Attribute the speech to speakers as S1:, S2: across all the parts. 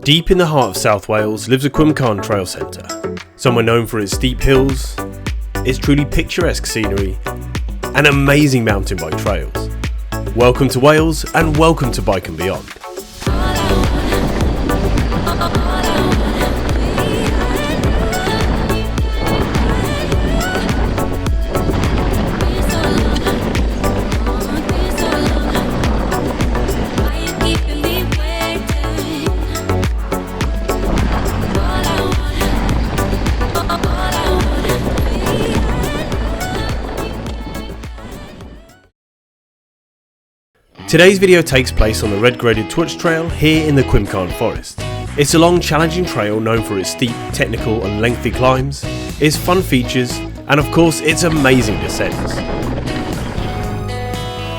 S1: Deep in the heart of South Wales lives a Quimcon trail centre, somewhere known for its steep hills, its truly picturesque scenery, and amazing mountain bike trails. Welcome to Wales and welcome to Bike and Beyond. Today's video takes place on the red graded TWRCH trail here in the Quimcon forest. It's a long, challenging trail known for its steep, technical and lengthy climbs, its fun features, and of course its amazing descents.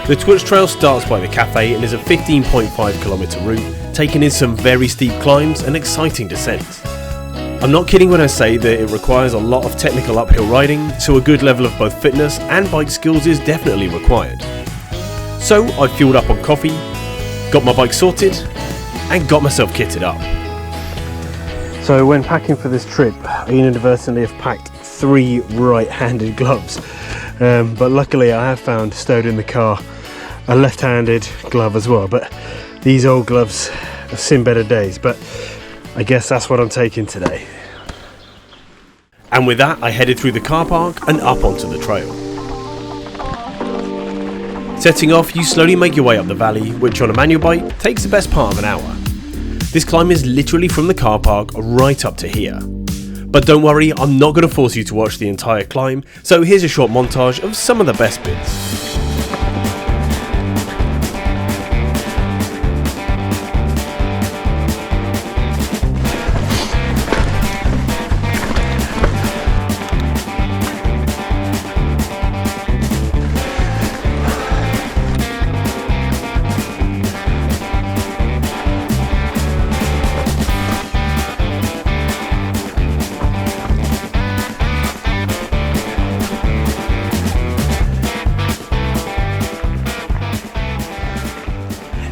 S1: The TWRCH trail starts by the cafe and is a 15.5km route, taking in some very steep climbs and exciting descents. I'm not kidding when I say that it requires a lot of technical uphill riding, so a good level of both fitness and bike skills is definitely required. So I fueled up on coffee, got my bike sorted, and got myself kitted up. So when packing for this trip, I inadvertently have packed 3 right-handed gloves. But luckily I have found, stowed in the car, a left-handed glove as well. But these old gloves have seen better days, but I guess that's what I'm taking today. And with that, I headed through the car park and up onto the trail. Setting off, you slowly make your way up the valley, which on a manual bike takes the best part of an hour. This climb is literally from the car park right up to here. But don't worry, I'm not going to force you to watch the entire climb, so here's a short montage of some of the best bits.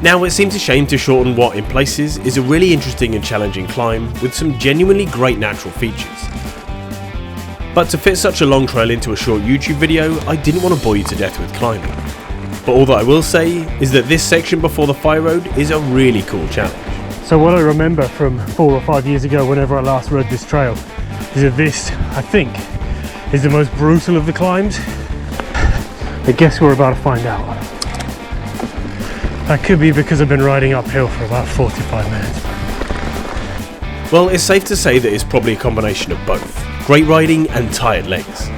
S1: Now, it seems a shame to shorten what in places is a really interesting and challenging climb with some genuinely great natural features. But to fit such a long trail into a short YouTube video, I didn't want to bore you to death with climbing. But all that I will say is that this section before the fire road is a really cool challenge.
S2: So what I remember from 4 or 5 years ago whenever I last rode this trail is that this, I think, is the most brutal of the climbs. I guess we're about to find out. That could be because I've been riding uphill for about 45 minutes.
S1: Well, it's safe to say that it's probably a combination of both. Great riding and tired legs.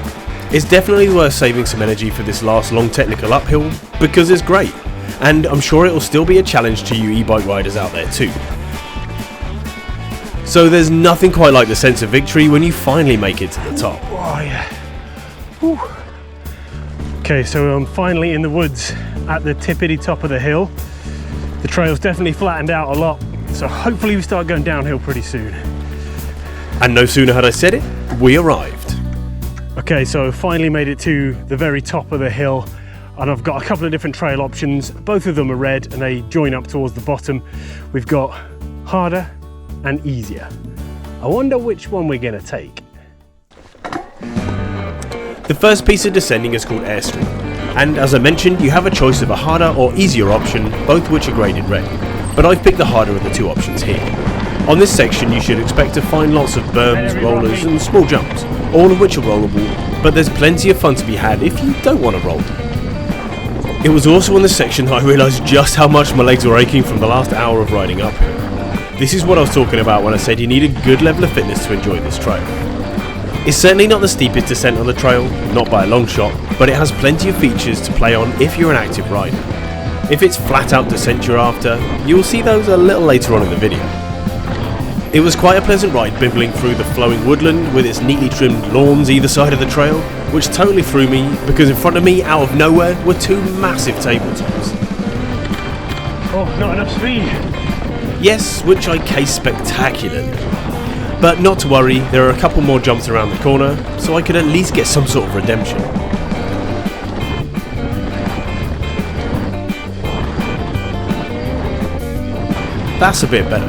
S1: It's definitely worth saving some energy for this last long technical uphill because it's great. And I'm sure it'll still be a challenge to you e-bike riders out there too. So there's nothing quite like the sense of victory when you finally make it to the top.
S2: Oh yeah. Whew. Okay, so I'm finally in the woods at the tippity top of the hill. The trail's definitely flattened out a lot, so hopefully we start going downhill pretty soon.
S1: And no sooner had I said it, we arrived.
S2: Okay, so finally made it to the very top of the hill, and I've got a couple of different trail options. Both of them are red and they join up towards the bottom. We've got harder and easier. I wonder which one we're gonna take.
S1: The first piece of descending is called Airstream, and as I mentioned, you have a choice of a harder or easier option, both which are graded red, but I've picked the harder of the two options here. On this section you should expect to find lots of berms, rollers and small jumps, all of which are rollable, but there's plenty of fun to be had if you don't want to roll. It was also on this section that I realised just how much my legs were aching from the last hour of riding uphill. This is what I was talking about when I said you need a good level of fitness to enjoy this trail. It's certainly not the steepest descent on the trail, not by a long shot, but it has plenty of features to play on if you're an active rider. If it's flat out descent you're after, you'll see those a little later on in the video. It was quite a pleasant ride bimbling through the flowing woodland with its neatly trimmed lawns either side of the trail, which totally threw me because in front of me, out of nowhere, were 2 massive tabletops.
S2: Oh, not enough speed.
S1: Yes, which I cased spectacularly. But not to worry, there are a couple more jumps around the corner, so I could at least get some sort of redemption. That's a bit better.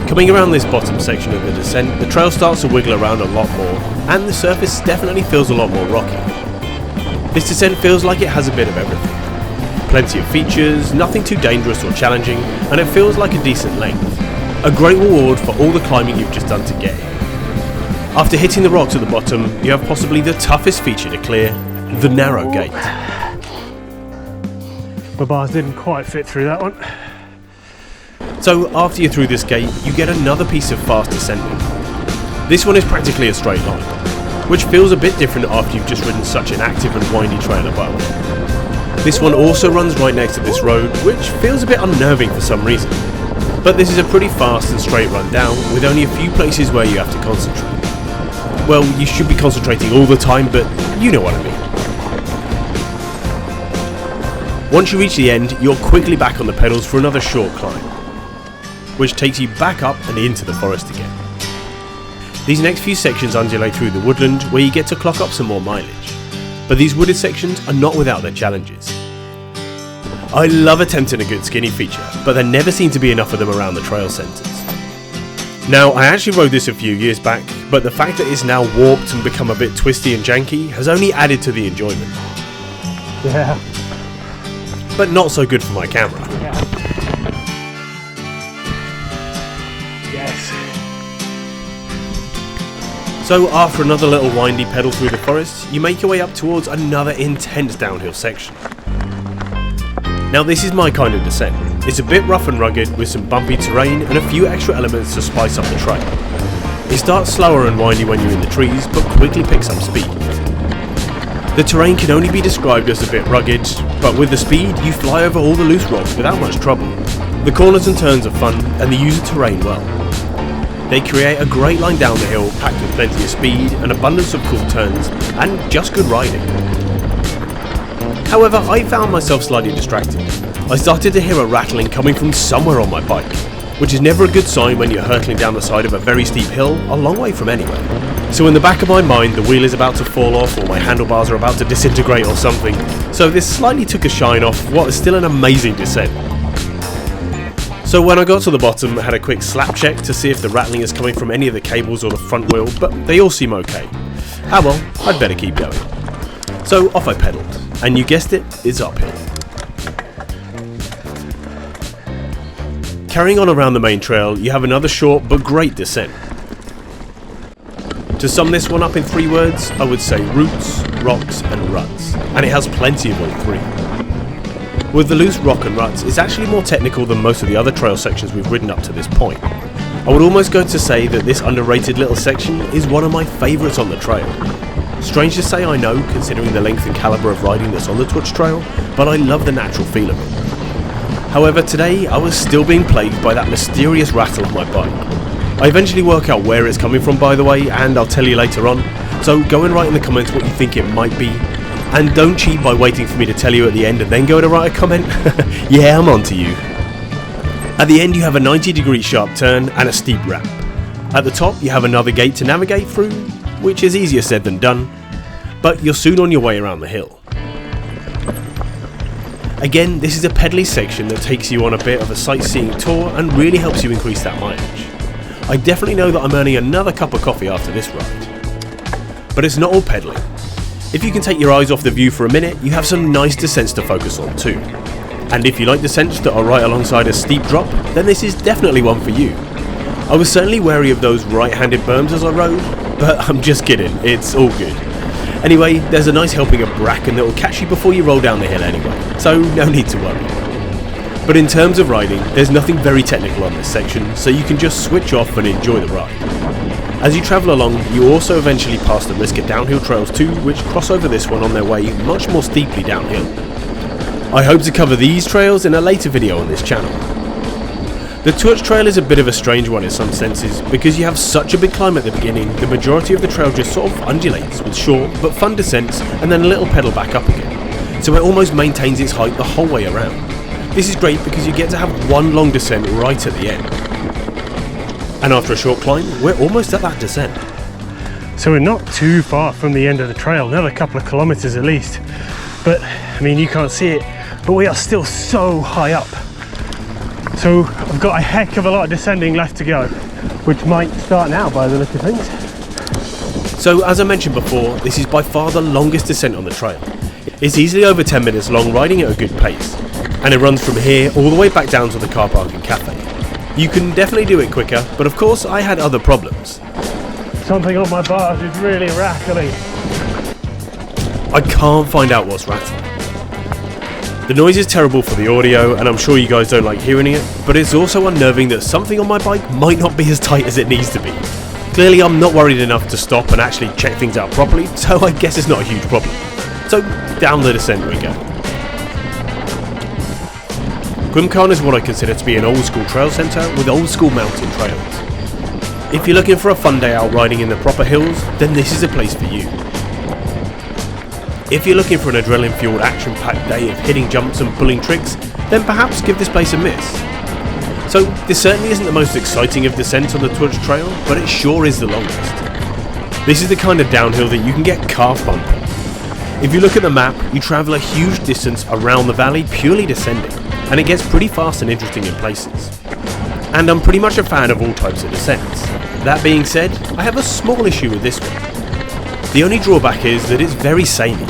S1: Coming around this bottom section of the descent, the trail starts to wiggle around a lot more, and the surface definitely feels a lot more rocky. This descent feels like it has a bit of everything. Plenty of features, nothing too dangerous or challenging, and it feels like a decent length. A great reward for all the climbing you've just done to get here. After hitting the rocks at the bottom, you have possibly the toughest feature to clear, the narrow gate.
S2: My bars didn't quite fit through that one.
S1: So after you're through this gate, you get another piece of fast descending. This one is practically a straight line, which feels a bit different after you've just ridden such an active and windy trail above. This one also runs right next to this road, which feels a bit unnerving for some reason. But this is a pretty fast and straight run down, with only a few places where you have to concentrate. Well, you should be concentrating all the time, but you know what I mean. Once you reach the end, you're quickly back on the pedals for another short climb, which takes you back up and into the forest again. These next few sections undulate through the woodland, where you get to clock up some more mileage. But these wooded sections are not without their challenges. I love attempting a good skinny feature, but there never seem to be enough of them around the trail centres. Now, I actually rode this a few years back, but the fact that it's now warped and become a bit twisty and janky has only added to the enjoyment.
S2: Yeah.
S1: But not so good for my camera.
S2: Yeah. Yes.
S1: So after another little windy pedal through the forest, you make your way up towards another intense downhill section. Now this is my kind of descent. It's a bit rough and rugged with some bumpy terrain and a few extra elements to spice up the trail. It starts slower and windy when you're in the trees, but quickly picks up speed. The terrain can only be described as a bit rugged, but with the speed you fly over all the loose rocks without much trouble. The corners and turns are fun and they use the terrain well. They create a great line down the hill packed with plenty of speed, an abundance of cool turns, and just good riding. However, I found myself slightly distracted. I started to hear a rattling coming from somewhere on my bike, which is never a good sign when you're hurtling down the side of a very steep hill a long way from anywhere. So in the back of my mind, the wheel is about to fall off or my handlebars are about to disintegrate or something, so this slightly took a shine off what is still an amazing descent. So when I got to the bottom, I had a quick slap check to see if the rattling is coming from any of the cables or the front wheel, but they all seem okay. Ah well, I'd better keep going. So off I pedalled, and you guessed it, it's uphill. Carrying on around the main trail, you have another short but great descent. To sum this one up in 3 words, I would say roots, rocks and ruts, and it has plenty of all 3. With the loose rock and ruts, it's actually more technical than most of the other trail sections we've ridden up to this point. I would almost go to say that this underrated little section is one of my favourites on the trail. Strange to say, I know, considering the length and calibre of riding that's on the TWRCH trail, but I love the natural feel of it. However, today I was still being plagued by that mysterious rattle of my bike. I eventually work out where it's coming from, by the way, and I'll tell you later on, so go and write in the comments what you think it might be. And don't cheat by waiting for me to tell you at the end and then go to write a comment. Yeah, I'm on to you. At the end you have a 90-degree sharp turn and a steep ramp. At the top you have another gate to navigate through, which is easier said than done, but you're soon on your way around the hill. Again, this is a pedally section that takes you on a bit of a sightseeing tour and really helps you increase that mileage. I definitely know that I'm earning another cup of coffee after this ride. But it's not all pedalling. If you can take your eyes off the view for a minute, you have some nice descents to focus on too. And if you like descents that are right alongside a steep drop, then this is definitely one for you. I was certainly wary of those right-handed berms as I rode, but I'm just kidding, it's all good. Anyway, there's a nice helping of bracken that will catch you before you roll down the hill anyway, so no need to worry. But in terms of riding, there's nothing very technical on this section, so you can just switch off and enjoy the ride. As you travel along, you also eventually pass the riskier downhill trails too, which cross over this one on their way much more steeply downhill. I hope to cover these trails in a later video on this channel. The TWRCH trail is a bit of a strange one in some senses, because you have such a big climb at the beginning, the majority of the trail just sort of undulates with short but fun descents and then a little pedal back up again, so it almost maintains its height the whole way around. This is great because you get to have one long descent right at the end. And after a short climb, we're almost at that descent.
S2: So we're not too far from the end of the trail, another couple of kilometres at least. But, I mean, you can't see it, but we are still so high up. So I've got a heck of a lot of descending left to go, which might start now by the look of things.
S1: So as I mentioned before, this is by far the longest descent on the trail. It's easily over 10 minutes long, riding at a good pace, and it runs from here all the way back down to the car park and cafe. You can definitely do it quicker, but of course I had other problems.
S2: Something on my bars is really rattling.
S1: I can't find out what's rattling. The noise is terrible for the audio, and I'm sure you guys don't like hearing it, but it's also unnerving that something on my bike might not be as tight as it needs to be. Clearly I'm not worried enough to stop and actually check things out properly, so I guess it's not a huge problem. So down the descent we go. Quimcon is what I consider to be an old school trail centre with old school mountain trails. If you're looking for a fun day out riding in the proper hills, then this is a place for you. If you're looking for an adrenaline-fueled, action-packed day of hitting jumps and pulling tricks, then perhaps give this place a miss. So this certainly isn't the most exciting of descents on the TWRCH trail, but it sure is the longest. This is the kind of downhill that you can get calf bumping. If you look at the map, you travel a huge distance around the valley purely descending, and it gets pretty fast and interesting in places. And I'm pretty much a fan of all types of descents. That being said, I have a small issue with this one. The only drawback is that it's very samey.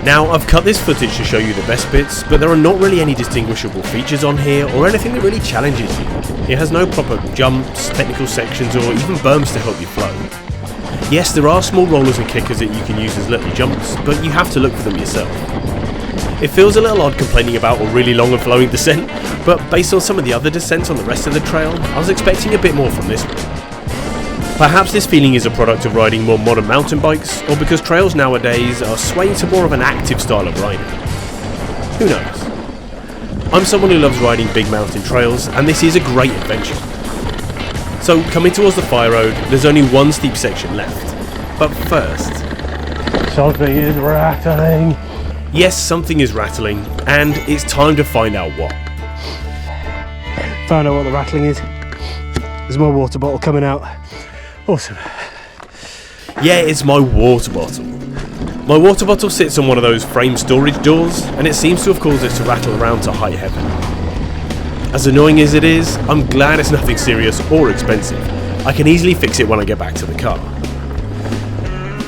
S1: Now, I've cut this footage to show you the best bits, but there are not really any distinguishable features on here or anything that really challenges you. It has no proper jumps, technical sections, or even berms to help you flow. Yes, there are small rollers and kickers that you can use as little jumps, but you have to look for them yourself. It feels a little odd complaining about a really long and flowing descent, but based on some of the other descents on the rest of the trail, I was expecting a bit more from this one. Perhaps this feeling is a product of riding more modern mountain bikes, or because trails nowadays are swaying to more of an active style of riding. Who knows? I'm someone who loves riding big mountain trails, and this is a great adventure. So coming towards the fire road, there's only one steep section left. But first...
S2: Something is rattling.
S1: Yes, something is rattling, and it's time to find out what.
S2: Found out what the rattling is. There's my water bottle coming out. Awesome.
S1: Yeah, it's my water bottle. My water bottle sits on one of those frame storage doors, and it seems to have caused it to rattle around to high heaven. As annoying as it is, I'm glad it's nothing serious or expensive. I can easily fix it when I get back to the car.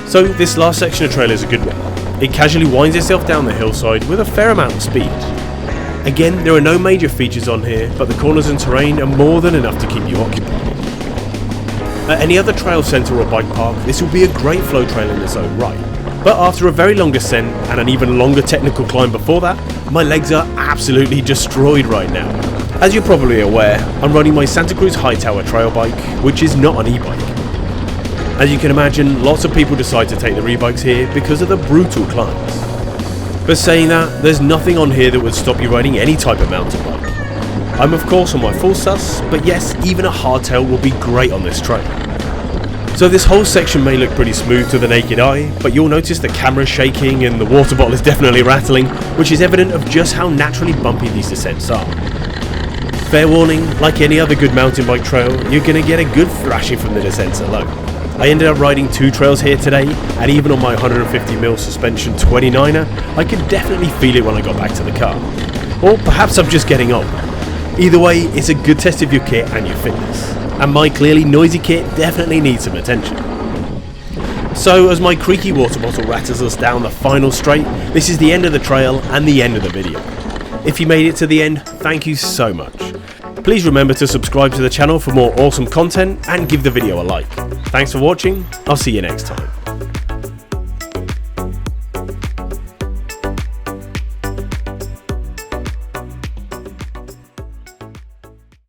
S1: So this last section of trail is a good one. It casually winds itself down the hillside with a fair amount of speed. Again, there are no major features on here, but the corners and terrain are more than enough to keep you occupied. At any other trail centre or bike park, this will be a great flow trail in its own right. But after a very long descent and an even longer technical climb before that, my legs are absolutely destroyed right now. As you're probably aware, I'm riding my SantaCruz Hightower trail bike, which is not an e-bike. As you can imagine, lots of people decide to take the e-bikes here because of the brutal climbs. But saying that, there's nothing on here that would stop you riding any type of mountain bike. I'm of course on my full sus, but yes, even a hardtail will be great on this trail. So this whole section may look pretty smooth to the naked eye, but you'll notice the camera's shaking and the water bottle is definitely rattling, which is evident of just how naturally bumpy these descents are. Fair warning, like any other good mountain bike trail, you're going to get a good thrashing from the descents alone. I ended up riding 2 trails here today, and even on my 150mm suspension 29er, I could definitely feel it when I got back to the car. Or perhaps I'm just getting old. Either way, it's a good test of your kit and your fitness, and my clearly noisy kit definitely needs some attention. So as my creaky water bottle rattles us down the final straight, this is the end of the trail and the end of the video. If you made it to the end, thank you so much. Please remember to subscribe to the channel for more awesome content and give the video a like. Thanks for watching, I'll see you next time.